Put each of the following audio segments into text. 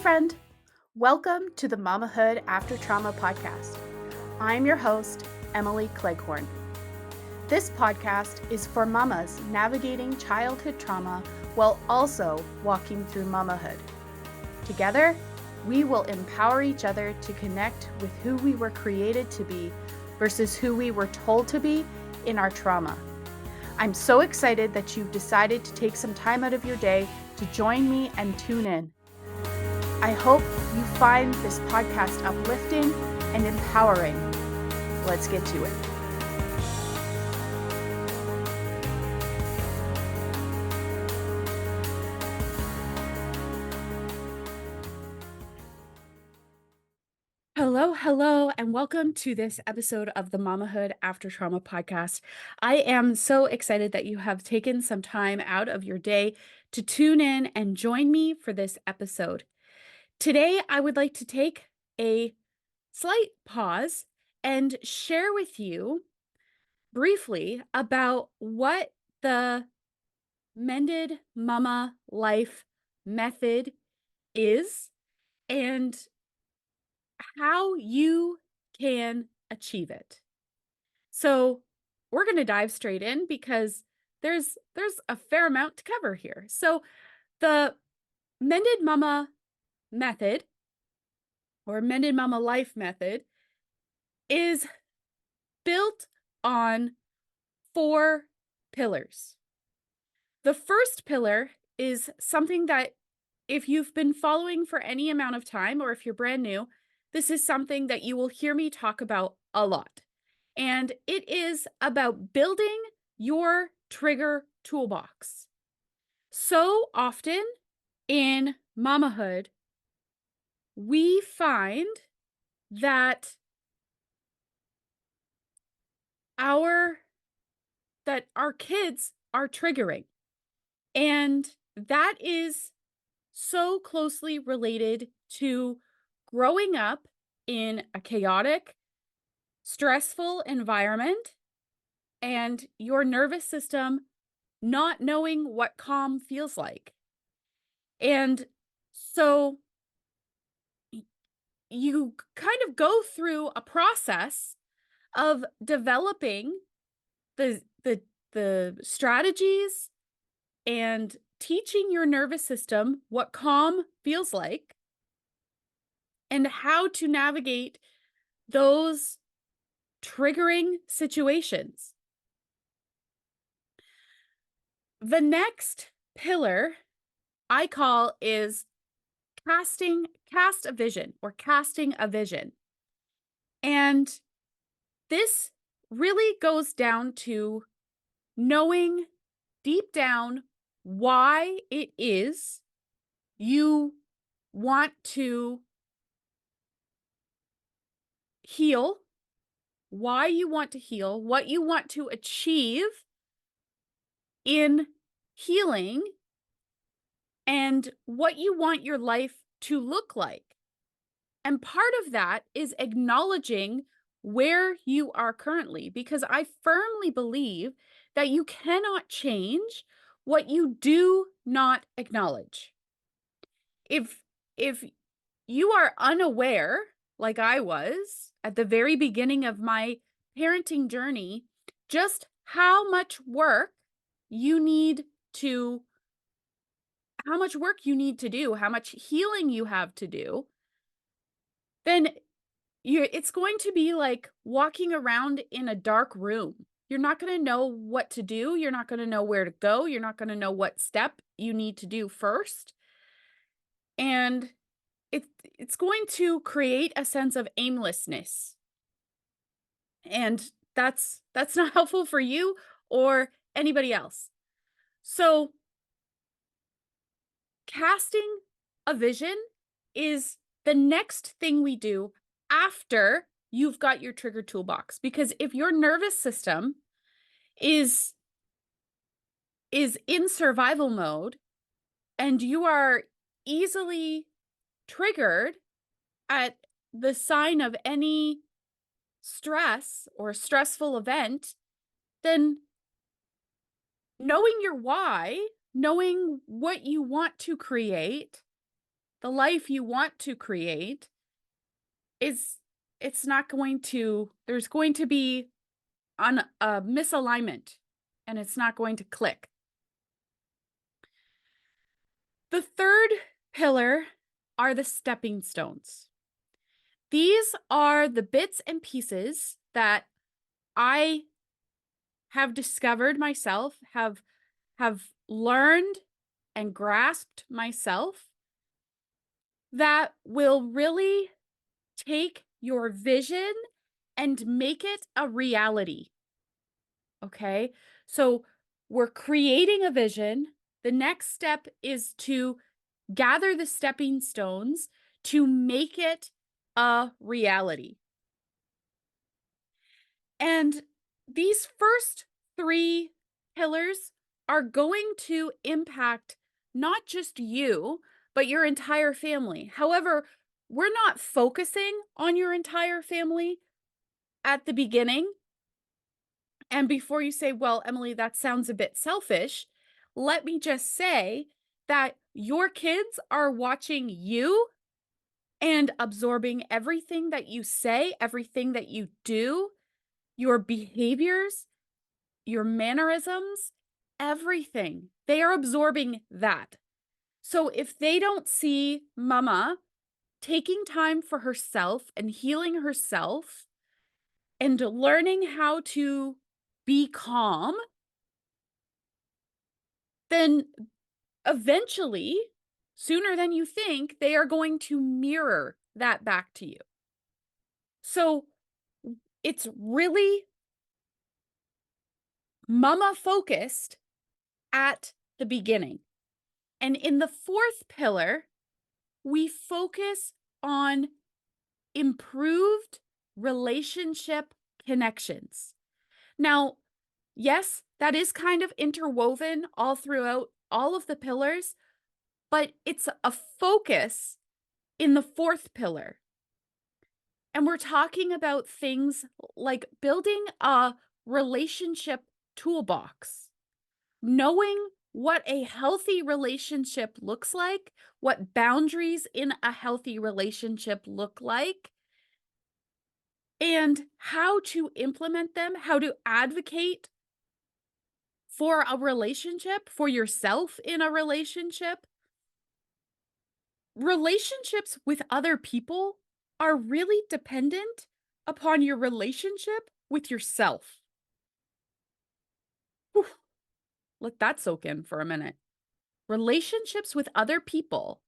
friend. Welcome to the Mamahood After Trauma podcast. I'm your host, Emily Cleghorn. This podcast is for mamas navigating childhood trauma while also walking through mamahood. Together, we will empower each other to connect with who we were created to be versus who we were told to be in our trauma. I'm so excited that you've decided to take some time out of your day to join me and tune in. I hope you find this podcast uplifting and empowering. Let's get to it. Hello, and welcome to this episode of the Mamahood After Trauma podcast. I am so excited that you have taken some time out of your day to tune in and join me for this episode. Today, I would like to take a slight pause and share with you briefly about what the Mended Mama Life method is and how you can achieve it. So we're going to dive straight in because there's a fair amount to cover here. So the Mended Mama method or Mended Mama Life method is built on 4 pillars. The first pillar is something that if you've been following for any amount of time or if you're brand new, this is something that you will hear me talk about a lot. And it is about building your trigger toolbox. So often in mamahood, we find that our kids are triggering. And that is so closely related to growing up in a chaotic, stressful environment and your nervous system not knowing what calm feels like. And so you kind of go through a process of developing the strategies and teaching your nervous system what calm feels like and how to navigate those triggering situations. The next pillar I call is cast a vision or casting a vision. And this really goes down to knowing deep down why it is you want to heal, why you want to heal, what you want to achieve in healing, and what you want your life to look like. And part of that is acknowledging where you are currently, because I firmly believe that you cannot change what you do not acknowledge. If you are unaware, like I was at the very beginning of my parenting journey, just how much work you need to do, how much healing you have to do, then it's going to be like walking around in a dark room. You're not going to know what to do. You're not going to know where to go. You're not going to know what step you need to do first. And it's going to create a sense of aimlessness. And that's not helpful for you or anybody else. So casting a vision is the next thing we do after you've got your trigger toolbox. Because if your nervous system is in survival mode and you are easily triggered at the sign of any stress or stressful event, then knowing your why, knowing what you want to create, the life you want to create is it's not going to there's going to be on a misalignment and it's not going to click. The third pillar are the stepping stones. These are the bits and pieces that I have discovered myself, have learned and grasped myself that will really take your vision and make it a reality. Okay? So we're creating a vision. The next step is to gather the stepping stones to make it a reality. And these first three pillars are going to impact not just you, but your entire family. However, we're not focusing on your entire family at the beginning. And before you say, well, Emily, that sounds a bit selfish, let me just say that your kids are watching you and absorbing everything that you say, everything that you do, your behaviors, your mannerisms, everything. They are absorbing that. So if they don't see mama taking time for herself and healing herself and learning how to be calm, then eventually, sooner than you think, they are going to mirror that back to you. So it's really mama focused at the beginning. And in the fourth pillar, we focus on improved relationship connections. Now, yes, that is kind of interwoven all throughout all of the pillars, but it's a focus in the fourth pillar. And we're talking about things like building a relationship toolbox, knowing what a healthy relationship looks like, what boundaries in a healthy relationship look like, and how to implement them, how to advocate for a relationship, for yourself in a relationship. Relationships with other people are really dependent upon your relationship with yourself. Whew. Let that soak in for a minute. Relationships with other people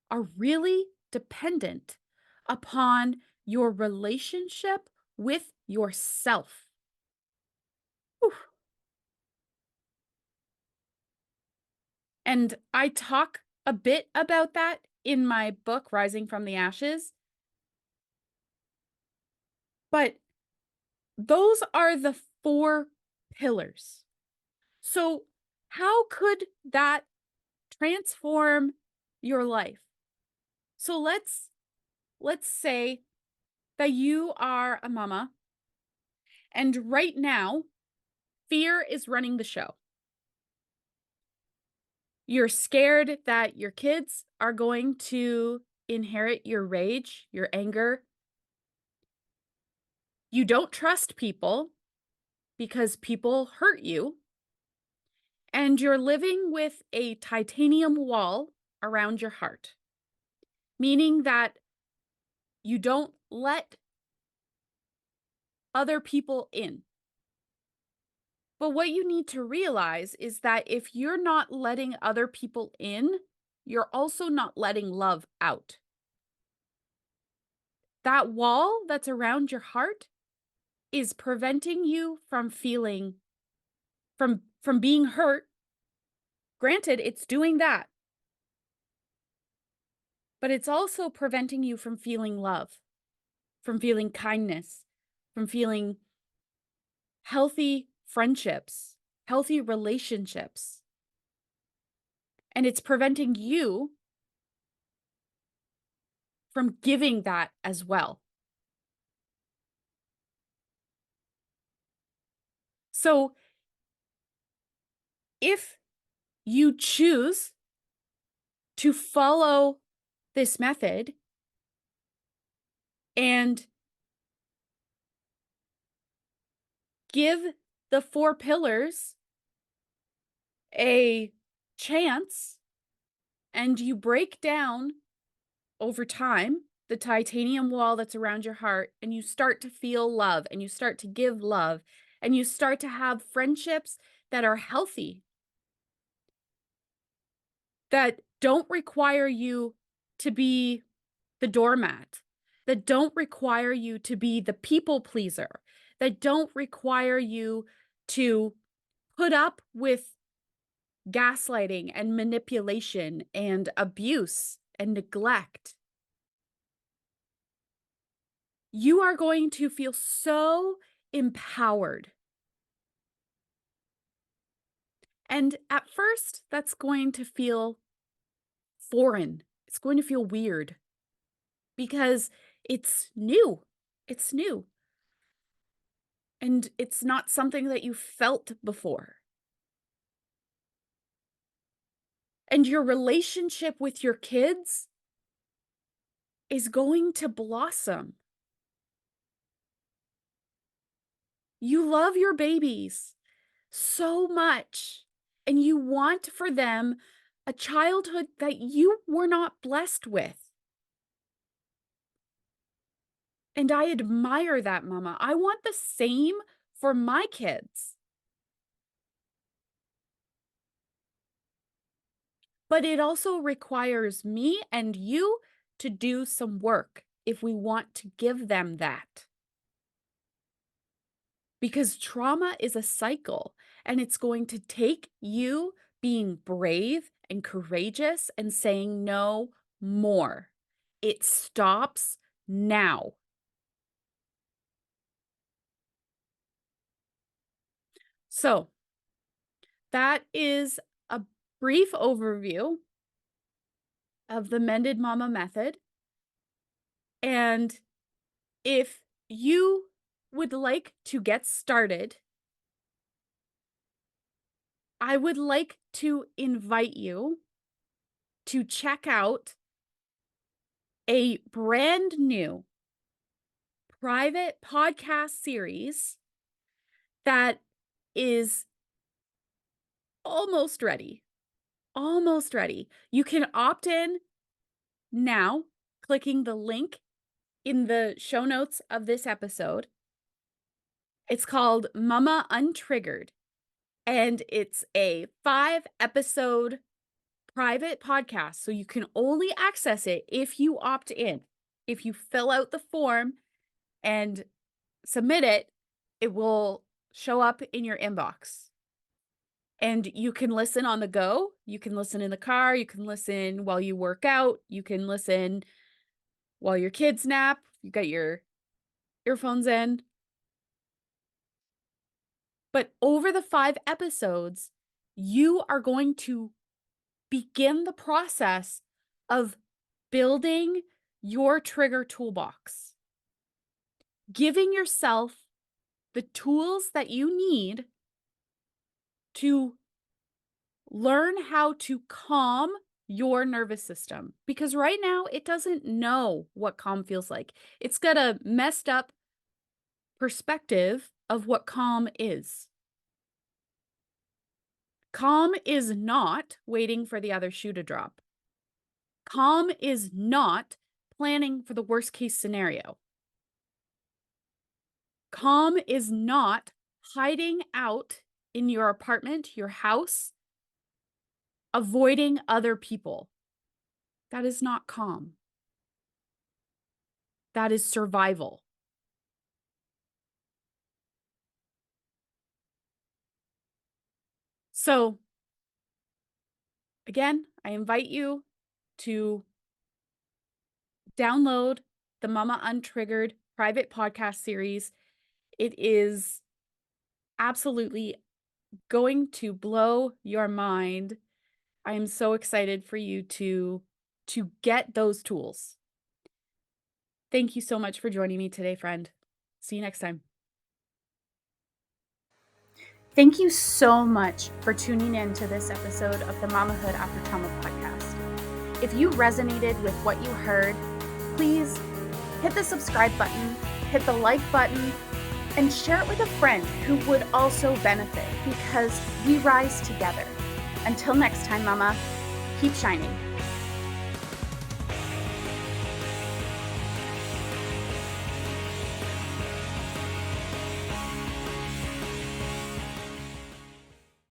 are really dependent upon your relationship with yourself. Whew. And I talk a bit about that in my book, Rising from the Ashes. But those are the four pillars. So, how could that transform your life? So let's say that you are a mama and right now fear is running the show. You're scared that your kids are going to inherit your rage, your anger. You don't trust people because people hurt you. And you're living with a titanium wall around your heart, meaning that you don't let other people in. But what you need to realize is that if you're not letting other people in, you're also not letting love out. That wall that's around your heart is preventing you from feeling, from being hurt. Granted, it's doing that. But it's also preventing you from feeling love, from feeling kindness, from feeling healthy friendships, healthy relationships. And it's preventing you from giving that as well. So if you choose to follow this method and give the 4 pillars a chance, and you break down over time the titanium wall that's around your heart, and you start to feel love, and you start to give love, and you start to have friendships that are healthy, that don't require you to be the doormat, that don't require you to be the people pleaser, that don't require you to put up with gaslighting and manipulation and abuse and neglect. You are going to feel so empowered. And at first, that's going to feel foreign. It's going to feel weird because it's new. It's new. And it's not something that you felt before. And your relationship with your kids is going to blossom. You love your babies so much, and you want for them a childhood that you were not blessed with. And I admire that, Mama. I want the same for my kids. But it also requires me and you to do some work if we want to give them that. Because trauma is a cycle, and it's going to take you being brave and courageous and saying no more. It stops now. So, that is a brief overview of the Mended Mama method. And if you would like to get started, I would like to invite you to check out a brand new private podcast series that is almost ready. Almost ready. You can opt in now, clicking the link in the show notes of this episode. It's called Mama Untriggered, and it's a 5-episode private podcast. So you can only access it if you opt in. If you fill out the form and submit it, it will show up in your inbox. And you can listen on the go. You can listen in the car. You can listen while you work out. You can listen while your kids nap. You got your earphones in. But over the 5 episodes, you are going to begin the process of building your trigger toolbox, giving yourself the tools that you need to learn how to calm your nervous system. Because right now, it doesn't know what calm feels like. It's got a messed up perspective of what calm is. Calm is not waiting for the other shoe to drop. Calm is not planning for the worst case scenario. Calm is not hiding out in your apartment, your house, avoiding other people. That is not calm. That is survival. So, again, I invite you to download the Mama Untriggered private podcast series. It is absolutely going to blow your mind. I am so excited for you to get those tools. Thank you so much for joining me today, friend. See you next time. Thank you so much for tuning in to this episode of the Mamahood After Trauma podcast. If you resonated with what you heard, please hit the subscribe button, hit the like button, and share it with a friend who would also benefit, because we rise together. Until next time, Mama, keep shining.